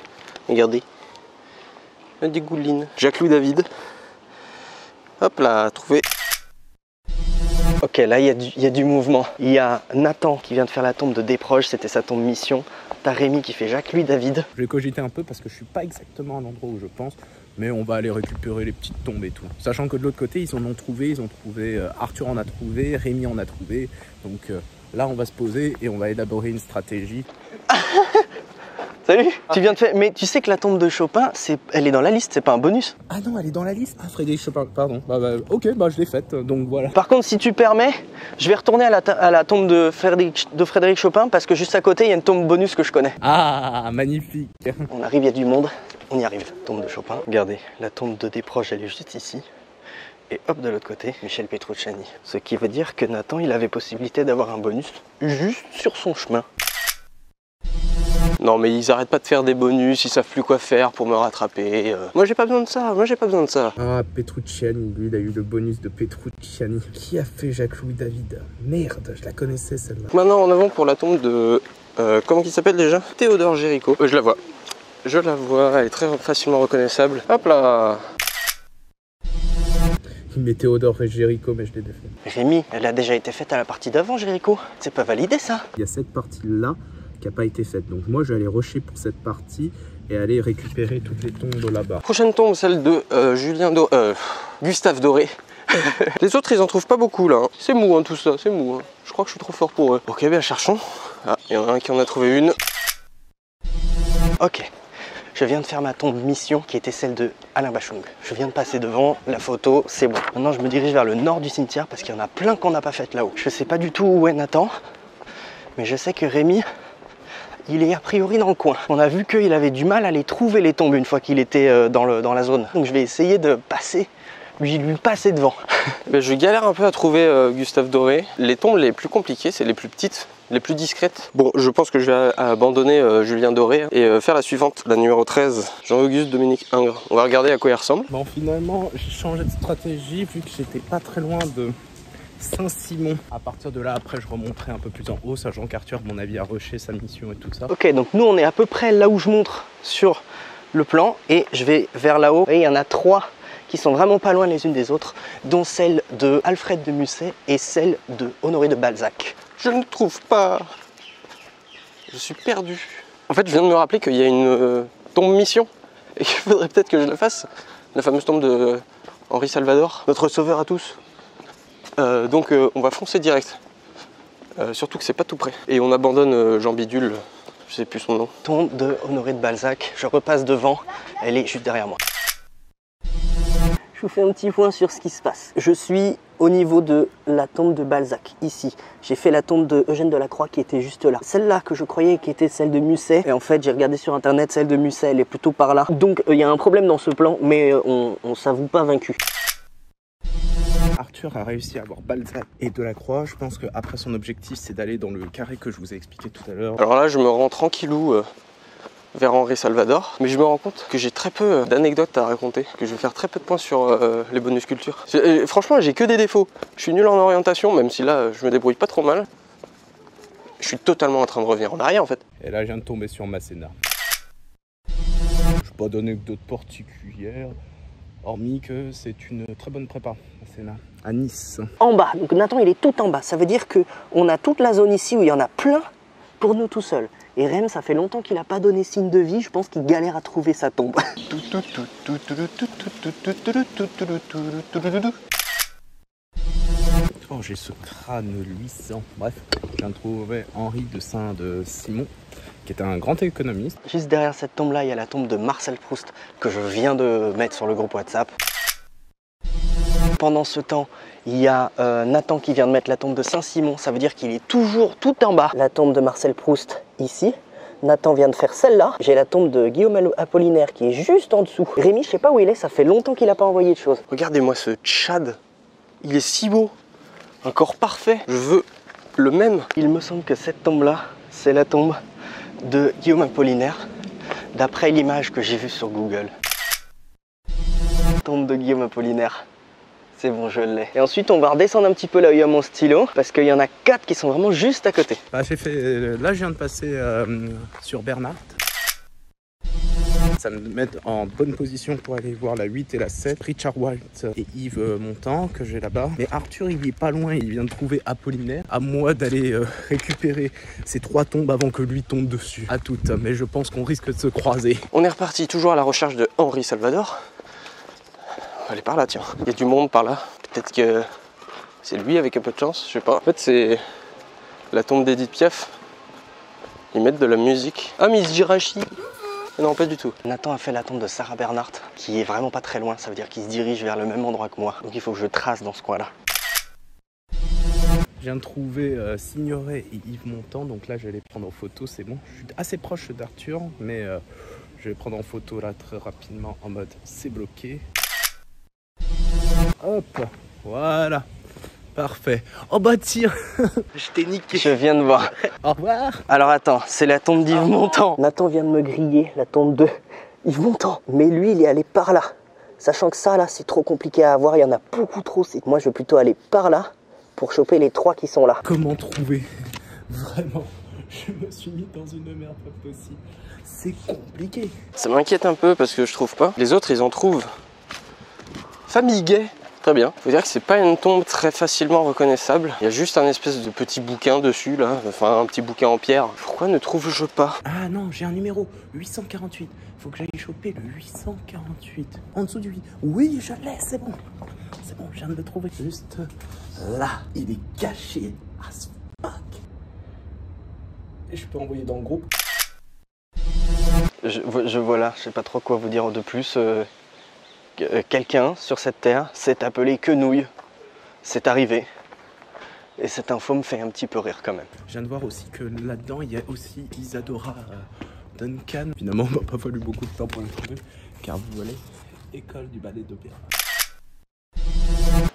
Regardez. Ça dégouline. Jacques-Louis David. Hop là, trouvé. Ok, là il y a du mouvement. Il y a Nathan qui vient de faire la tombe de Desproges, c'était sa tombe mission. T'as Rémi qui fait Jacques-Louis David. Je vais cogiter un peu parce que je suis pas exactement à l'endroit où je pense, mais on va aller récupérer les petites tombes et tout. Sachant que de l'autre côté, ils en ont trouvé, Arthur en a trouvé, Rémi en a trouvé. Donc là, on va se poser et on va élaborer une stratégie. Salut. Tu viens de faire... Mais tu sais que la tombe de Chopin, elle est dans la liste, c'est pas un bonus. Ah non, elle est dans la liste. Ah, Frédéric Chopin, pardon. Ok, je l'ai faite, donc voilà. Par contre, si tu permets, je vais retourner à la tombe de Frédéric Chopin parce que juste à côté, il y a une tombe bonus que je connais. Ah, magnifique. On arrive, il y a du monde. On y arrive. Tombe de Chopin. Regardez, la tombe de Desproges, elle est juste ici. Et hop, de l'autre côté, Michel Petrucciani. Ce qui veut dire que Nathan, il avait possibilité d'avoir un bonus juste sur son chemin. Non mais ils arrêtent pas de faire des bonus, ils savent plus quoi faire pour me rattraper. Moi j'ai pas besoin de ça, moi j'ai pas besoin de ça. Ah, Petrucciani, lui, il a eu le bonus de Petrucciani. Qui a fait Jacques-Louis David? Merde, je la connaissais celle-là. Maintenant en avant pour la tombe de... comment il s'appelle déjà? Théodore Géricault. Je la vois. Je la vois, elle est très facilement reconnaissable. Hop là. Il met Théodore et Géricault, mais je l'ai défait. Rémi, elle a déjà été faite à la partie d'avant, Géricault. C'est pas validé ça. Il y a cette partie-là qui n'a pas été faite. Donc moi, je vais aller rusher pour cette partie et aller récupérer toutes les tombes là-bas. Prochaine tombe, celle de Gustave Doré. Les autres, ils en trouvent pas beaucoup là. Hein. C'est mou hein, tout ça, c'est mou. Hein. Je crois que je suis trop fort pour eux. Ok, bien cherchons. Ah, il y en a un qui en a trouvé une. Ok. Je viens de faire ma tombe mission qui était celle de Alain Bachung. Je viens de passer devant, la photo, c'est bon. Maintenant je me dirige vers le nord du cimetière parce qu'il y en a plein qu'on n'a pas fait là-haut. Je sais pas du tout où est Nathan, mais je sais que Rémi, il est a priori dans le coin. On a vu qu'il avait du mal à les trouver les tombes une fois qu'il était dans la zone. Donc je vais essayer de passer, lui passer devant. Ben, je galère un peu à trouver Gustave Doré. Les tombes les plus compliquées, c'est les plus petites, les plus discrètes. Bon, je pense que je vais abandonner Julien Doré et faire la suivante, la numéro 13, Jean-Auguste Dominique Ingres. On va regarder à quoi il ressemble. Bon, finalement, j'ai changé de stratégie vu que j'étais pas très loin de Saint-Simon. À partir de là, après, je remonterai un peu plus en haut, sachant qu'Arthur, à mon avis, a rushé sa mission et tout ça. Ok, donc nous, on est à peu près là où je montre sur le plan et je vais vers là-haut. Et il y en a 3 qui sont vraiment pas loin les unes des autres, dont celle de Alfred de Musset et celle de Honoré de Balzac. Je ne trouve pas. Je suis perdu. En fait, je viens de me rappeler qu'il y a une tombe mission et qu'il faudrait peut-être que je la fasse. La fameuse tombe de Henri Salvador, notre sauveur à tous. Donc on va foncer direct. Surtout que c'est pas tout près. Et on abandonne Jean Bidule, je sais plus son nom. Tombe de Honoré de Balzac, je repasse devant, elle est juste derrière moi. Je vous fais un petit point sur ce qui se passe. Je suis au niveau de la tombe de Balzac, ici. J'ai fait la tombe de Eugène Delacroix qui était juste là. Celle-là que je croyais qui était celle de Musset. Et en fait, j'ai regardé sur internet, celle de Musset, elle est plutôt par là. Donc, il y a un problème dans ce plan, mais on s'avoue pas vaincu. Arthur a réussi à avoir Balzac et Delacroix. Je pense qu'après son objectif, c'est d'aller dans le carré que je vous ai expliqué tout à l'heure. Alors là, je me rends tranquillou vers Henri Salvador, mais je me rends compte que j'ai très peu d'anecdotes à raconter, que je vais faire très peu de points sur les bonus culture. Franchement, j'ai que des défauts. Je suis nul en orientation, même si là, je me débrouille pas trop mal. Je suis totalement en train de revenir en arrière en fait. Et là, je viens de tomber sur Masséna. Je n'ai pas d'anecdote particulière, hormis que c'est une très bonne prépa, Masséna, à Nice. En bas, donc Nathan, il est tout en bas. Ça veut dire qu'on a toute la zone ici où il y en a plein pour nous tout seuls. Et Rem, ça fait longtemps qu'il n'a pas donné signe de vie, je pense qu'il galère à trouver sa tombe. Oh, j'ai ce crâne luisant. Bref, je viens de trouver Henri de Saint-Simon, qui était un grand économiste. Juste derrière cette tombe-là, il y a la tombe de Marcel Proust, que je viens de mettre sur le groupe WhatsApp. Pendant ce temps, il y a Nathan qui vient de mettre la tombe de Saint-Simon, ça veut dire qu'il est toujours tout en bas. La tombe de Marcel Proust, ici. Nathan vient de faire celle-là. J'ai la tombe de Guillaume Apollinaire qui est juste en dessous. Rémi, je sais pas où il est, ça fait longtemps qu'il n'a pas envoyé de choses. Regardez-moi ce Tchad, il est si beau, un corps parfait, je veux le même. Il me semble que cette tombe-là, c'est la tombe de Guillaume Apollinaire, d'après l'image que j'ai vue sur Google. Tombe de Guillaume Apollinaire. C'est bon, je l'ai. Et ensuite, on va redescendre un petit peu là où il y a mon stylo, parce qu'il y en a 4 qui sont vraiment juste à côté. Bah, là, je viens de passer sur Bernard. Ça me met en bonne position pour aller voir la 8 et la 7. Richard White et Yves Montand, que j'ai là-bas. Mais Arthur, il est pas loin, il vient de trouver Apollinaire. À moi d'aller récupérer ces 3 tombes avant que lui tombe dessus. À toutes, mais je pense qu'on risque de se croiser. On est reparti toujours à la recherche de Henri Salvador. Elle est par là, tiens. Il y a du monde par là. Peut-être que c'est lui avec un peu de chance, je sais pas. En fait, c'est la tombe d'Edith Piaf. Ils mettent de la musique. Ah, mais ils se Jirachi. Non, pas du tout. Nathan a fait la tombe de Sarah Bernhardt, qui est vraiment pas très loin. Ça veut dire qu'il se dirige vers le même endroit que moi. Donc il faut que je trace dans ce coin-là. Je viens de trouver Signoret et Yves Montand, donc là je vais les prendre en photo, c'est bon. Je suis assez proche d'Arthur, mais je vais prendre en photo là très rapidement en mode c'est bloqué. Hop, voilà, parfait. Oh bah tiens, je t'ai niqué. Je viens de voir. Au revoir. Alors attends, c'est la tombe d'Yves Montand. Nathan vient de me griller la tombe de Yves Montand. Mais lui, il est allé par là. Sachant que ça, là, c'est trop compliqué à avoir. Il y en a beaucoup trop. Moi, je vais plutôt aller par là pour choper les 3 qui sont là. Comment trouver? Vraiment, je me suis mis dans une merde pas possible. C'est compliqué. Ça m'inquiète un peu parce que je trouve pas. Les autres, ils en trouvent. Famille gay. Très bien. Faut dire que c'est pas une tombe très facilement reconnaissable. Il y a juste un espèce de petit bouquin dessus là. Enfin, un petit bouquin en pierre. Pourquoi ne trouve-je pas? Ah non, j'ai un numéro, 848. Faut que j'aille choper le 848. En dessous du 8. Oui, je l'ai, c'est bon. C'est bon, je viens de le trouver. Juste là. Il est caché as fuck. Et je peux envoyer dans le groupe. Je voilà, je sais pas trop quoi vous dire de plus. Quelqu'un sur cette terre s'est appelé Quenouille. C'est arrivé. Et cette info me fait un petit peu rire quand même. Je viens de voir aussi que là-dedans, il y a aussi Isadora Duncan. Finalement, on m'a pas fallu beaucoup de temps pour le trouver. Car vous voyez, école du ballet d'opéra.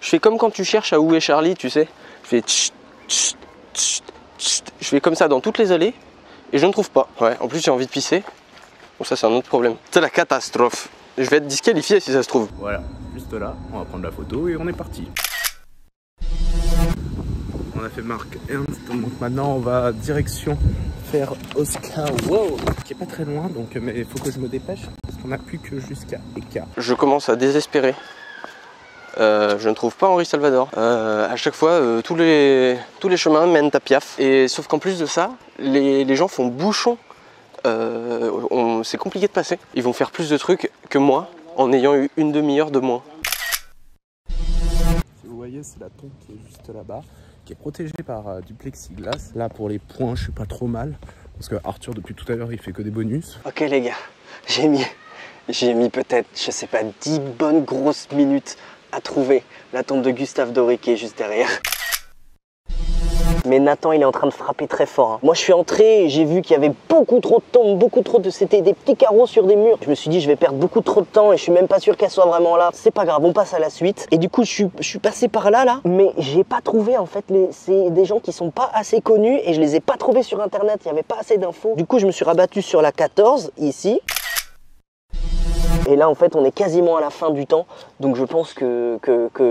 Je fais comme quand tu cherches à où est Charlie, tu sais. Je fais tchit, tchit, tchit, tchit. Je fais comme ça dans toutes les allées et je ne trouve pas. Ouais, en plus j'ai envie de pisser. Bon, ça c'est un autre problème. C'est la catastrophe. Je vais être disqualifié si ça se trouve. Voilà, juste là, on va prendre la photo et on est parti. On a fait Marc Ernst, donc maintenant on va direction faire Oscar Wilde, qui est pas très loin, donc mais il faut que je me dépêche parce qu'on n'a plus que jusqu'à Eka. Je commence à désespérer. Je ne trouve pas Henri Salvador. À chaque fois, tous les chemins mènent à Piaf. Et sauf qu'en plus de ça, les gens font bouchon. C'est compliqué de passer. Ils vont faire plus de trucs que moi en ayant eu une demi-heure de moins. Si vous voyez, c'est la tombe qui est juste là-bas, qui est protégée par du plexiglas. Là, pour les points, je suis pas trop mal. Parce que Arthur, depuis tout à l'heure, il fait que des bonus. Ok les gars, j'ai mis peut-être, je sais pas, 10 bonnes grosses minutes à trouver la tombe de Gustave Doré qui est juste derrière. Mais Nathan, il est en train de frapper très fort. Hein. Moi, je suis entré et j'ai vu qu'il y avait beaucoup trop de tombes, c'était des petits carreaux sur des murs. Je me suis dit, je vais perdre beaucoup trop de temps et je suis même pas sûr qu'elle soit vraiment là. C'est pas grave, on passe à la suite. Et du coup, je suis passé par là, mais j'ai pas trouvé, en fait, c'est des gens qui sont pas assez connus et je les ai pas trouvés sur Internet. Il y avait pas assez d'infos. Du coup, je me suis rabattu sur la 14, ici. Et là, en fait, on est quasiment à la fin du temps. Donc, je pense que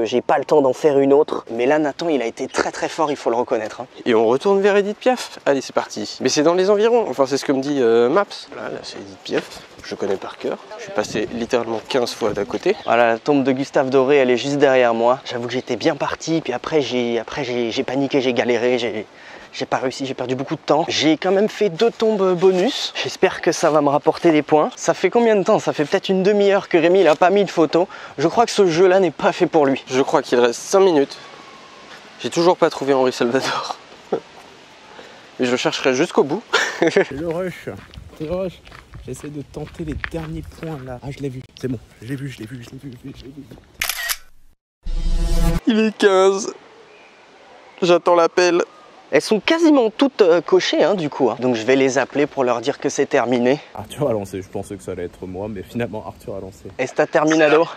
j'ai pas le temps d'en faire une autre. Mais là, Nathan, il a été très très fort, il faut le reconnaître. Hein. Et on retourne vers Edith Piaf. Allez, c'est parti. Mais c'est dans les environs. Enfin, c'est ce que me dit Maps. Là c'est Edith Piaf. Je connais par cœur. Je suis passé littéralement 15 fois d'à côté. Voilà, la tombe de Gustave Doré, elle est juste derrière moi. J'avoue que j'étais bien parti. Puis après, j'ai paniqué, j'ai galéré. J'ai pas réussi, j'ai perdu beaucoup de temps. J'ai quand même fait 2 tombes bonus. J'espère que ça va me rapporter des points. Ça fait combien de temps? Ça fait peut-être une demi-heure que Rémi il a pas mis de photos. Je crois que ce jeu-là n'est pas fait pour lui. Je crois qu'il reste 5 minutes. J'ai toujours pas trouvé Henri Salvador. Mais je chercherai jusqu'au bout. C'est le rush. J'essaie de tenter les derniers points là. Ah, je l'ai vu, c'est bon. Je l'ai vu. Il est 15. J'attends l'appel. Elles sont quasiment toutes cochées du coup. Hein. Donc je vais les appeler pour leur dire que c'est terminé. Arthur a lancé, je pensais que ça allait être moi, mais finalement Arthur a lancé. Esta terminado.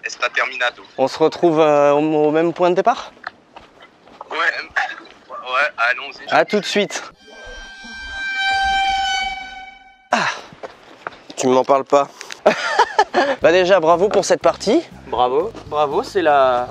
Esta terminado. On se retrouve au même point de départ? Ouais, allons-y. À tout de suite. Tu m'en parles pas. Bah déjà, bravo pour cette partie. Bravo, c'est la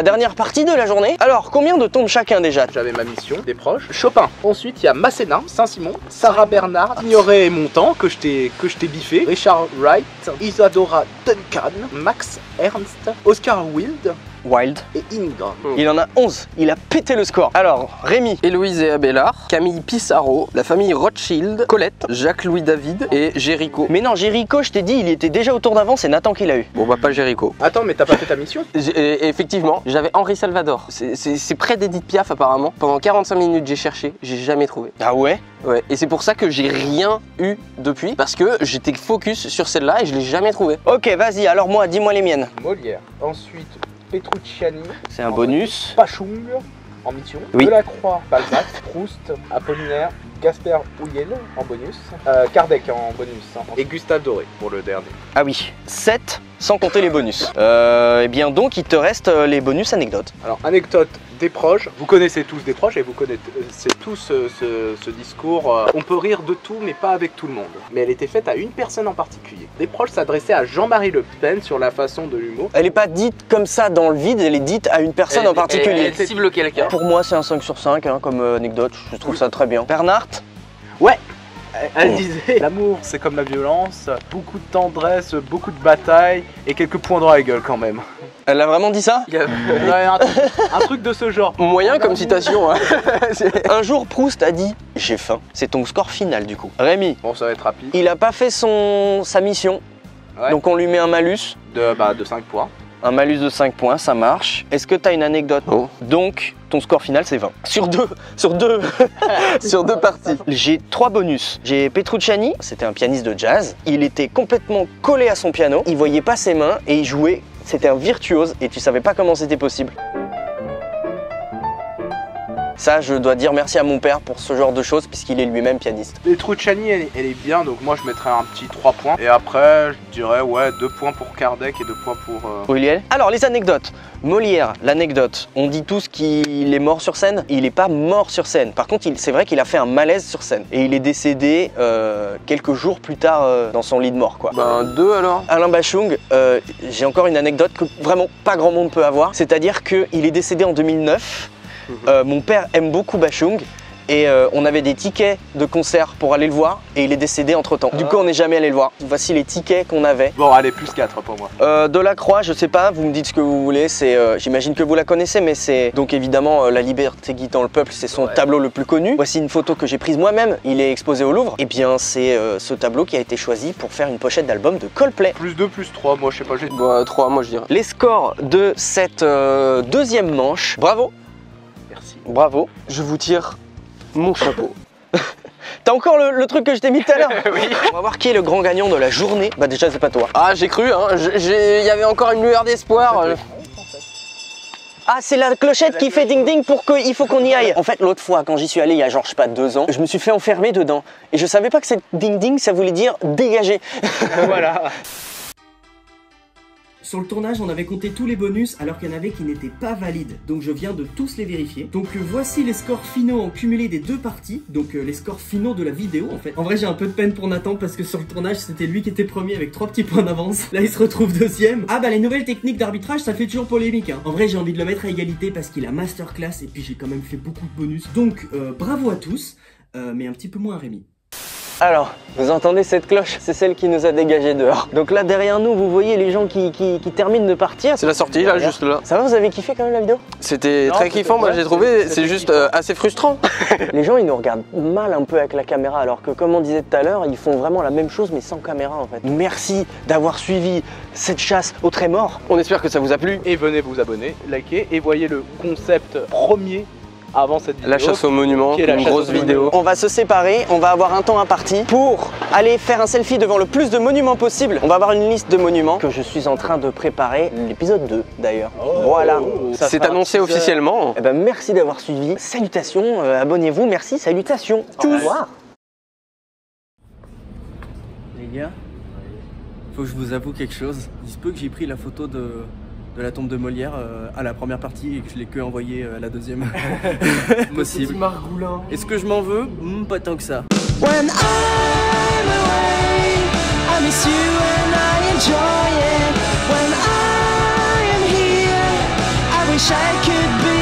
dernière partie de la journée. Alors, combien de tombes chacun déjà? J'avais ma mission, des proches. Chopin. Ensuite, il y a Masséna, Saint-Simon, Sarah Bernhardt, Signoret et Montand, que je t'ai biffé. Richard Wright, Isadora Duncan, Max Ernst, Oscar Wilde, Wild. et Ingram. Il en a 11, il a pété le score. Alors, Rémi. Héloïse et Abélard, Camille Pissarro, la famille Rothschild, Colette, Jacques-Louis David et Jéricho. Mais non, Jéricho, je t'ai dit, il était déjà au tour d'avant, c'est Nathan qui l'a eu. Bon bah pas Jéricho. Attends, mais t'as pas fait ta mission? Et effectivement, j'avais Henri Salvador. C'est près d'Edith Piaf apparemment. Pendant 45 minutes j'ai cherché, j'ai jamais trouvé. Ah ouais? Ouais, et c'est pour ça que j'ai rien eu depuis, parce que j'étais focus sur celle-là et je l'ai jamais trouvée. Ok, vas-y, alors moi, dis-moi les miennes. Molière. Ensuite, Petrucciani. C'est un bonus. Pachung en mission. Oui. Delacroix, Balzac, Proust, Apollinaire, Gasper Houyel en bonus. Kardec en bonus. Et Gustave Doré pour le dernier. Ah oui, 7 sans compter les bonus. Eh bien donc, il te reste les bonus anecdotes. Alors, anecdote des proches. Vous connaissez tous des proches et vous connaissez tous ce discours. On peut rire de tout, mais pas avec tout le monde. Mais elle était faite à une personne en particulier. Des proches s'adressaient à Jean-Marie Le Pen sur la façon de l'humour. Elle est pas dite comme ça dans le vide, elle est dite à une personne en particulier. Elle cible quelqu'un. Pour moi, c'est un 5 sur 5 hein, comme anecdote, je trouve ça très bien. Bernard? Ouais. Elle disait l'amour c'est comme la violence, beaucoup de tendresse, beaucoup de bataille et quelques points dans la gueule quand même. Elle a vraiment dit ça? Ouais, un truc de ce genre. Moyen comme citation. Hein. Un jour, Proust a dit « J'ai faim ». C'est ton score final du coup. Rémi, Bon, ça va être rapide. il a pas fait sa mission, Ouais. donc on lui met un malus. De 5 points. Un malus de 5 points, ça marche. Est-ce que tu as une anecdote? Non. Donc, ton score final, c'est 20. Sur deux sur deux parties. J'ai 3 bonus. J'ai Petrucciani, c'était un pianiste de jazz. Il était complètement collé à son piano. Il voyait pas ses mains et il jouait. C'était un virtuose et tu savais pas comment c'était possible. Ça, je dois dire merci à mon père pour ce genre de choses puisqu'il est lui-même pianiste. Petrucciani elle est bien, donc moi je mettrais un petit 3 points. Et après, je dirais ouais 2 points pour Kardec et 2 points pour... Oliel. Alors, les anecdotes. Molière, l'anecdote. On dit tous qu'il est mort sur scène. Il n'est pas mort sur scène. Par contre, c'est vrai qu'il a fait un malaise sur scène. Et il est décédé quelques jours plus tard dans son lit de mort, quoi. Ben 2 alors. Alain Bachung, j'ai encore une anecdote que vraiment pas grand monde peut avoir. C'est-à-dire qu'il est décédé en 2009. Mon père aime beaucoup Bachung. Et on avait des tickets de concert pour aller le voir et il est décédé entre temps. Du coup on n'est jamais allé le voir. Voici les tickets qu'on avait. Bon allez, plus 4 pour moi. Delacroix, je sais pas, vous me dites ce que vous voulez, j'imagine que vous la connaissez, mais c'est donc évidemment La liberté guidant le peuple, c'est son tableau le plus connu. Voici une photo que j'ai prise moi-même, il est exposé au Louvre. Et bien c'est ce tableau qui a été choisi pour faire une pochette d'album de Coldplay. Plus 2, plus 3, moi je sais pas, j'ai... Bon, 3 moi je dirais. Les scores de cette deuxième manche, bravo. Merci. Bravo. Je vous tire mon chapeau. T'as encore le truc que je t'ai mis tout à l'heure? Oui. On va voir qui est le grand gagnant de la journée. Bah déjà c'est pas toi. Ah j'ai cru, hein. Il y avait encore une lueur d'espoir. Ah, c'est la clochette qui fait ding ding pour qu'il faut qu'on y aille. En fait, l'autre fois, quand j'y suis allé il y a genre, je sais pas, 2 ans, je me suis fait enfermer dedans. Et je savais pas que cette ding ding, ça voulait dire dégager. Voilà. Sur le tournage, on avait compté tous les bonus alors qu'il y en avait qui n'étaient pas valides. Donc je viens de tous les vérifier. Donc voici les scores finaux en cumulé des 2 parties. Donc les scores finaux de la vidéo en fait. En vrai j'ai un peu de peine pour Nathan parce que sur le tournage c'était lui qui était premier avec 3 petits points d'avance. Là il se retrouve deuxième. Ah bah les nouvelles techniques d'arbitrage ça fait toujours polémique hein. En vrai j'ai envie de le mettre à égalité parce qu'il a masterclass et puis j'ai quand même fait beaucoup de bonus. Donc bravo à tous, mais un petit peu moins à Rémi. Alors, vous entendez cette cloche? C'est celle qui nous a dégagé dehors. Donc là, derrière nous, vous voyez les gens qui terminent de partir. C'est la sortie là, juste là. Ça va, vous avez kiffé quand même la vidéo? C'était très kiffant, moi j'ai trouvé. C'est juste assez frustrant. Les gens, ils nous regardent mal un peu avec la caméra, alors que comme on disait tout à l'heure, ils font vraiment la même chose mais sans caméra en fait. Merci d'avoir suivi cette chasse au trémor. On espère que ça vous a plu. Et venez vous abonner, liker et voyez le concept premier avant cette vidéo. La chasse au monument, qui est la une chasse grosse au vidéo. On va se séparer, on va avoir un temps imparti pour aller faire un selfie devant le plus de monuments possible. On va avoir une liste de monuments que je suis en train de préparer, l'épisode 2 d'ailleurs. Voilà. Ça C'est fera un annoncé teaser. officiellement. Eh ben, merci d'avoir suivi. Salutations, abonnez-vous, merci, salutations. Au revoir. Les gars, faut que je vous avoue quelque chose. Il se peut que j'ai pris la photo de la tombe de Molière à la première partie et que je l'ai que envoyé à la deuxième. Possible. Est-ce que je m'en veux? Pas tant que ça. When I'm away, I miss you and I enjoy it. When I am here, I wish I could be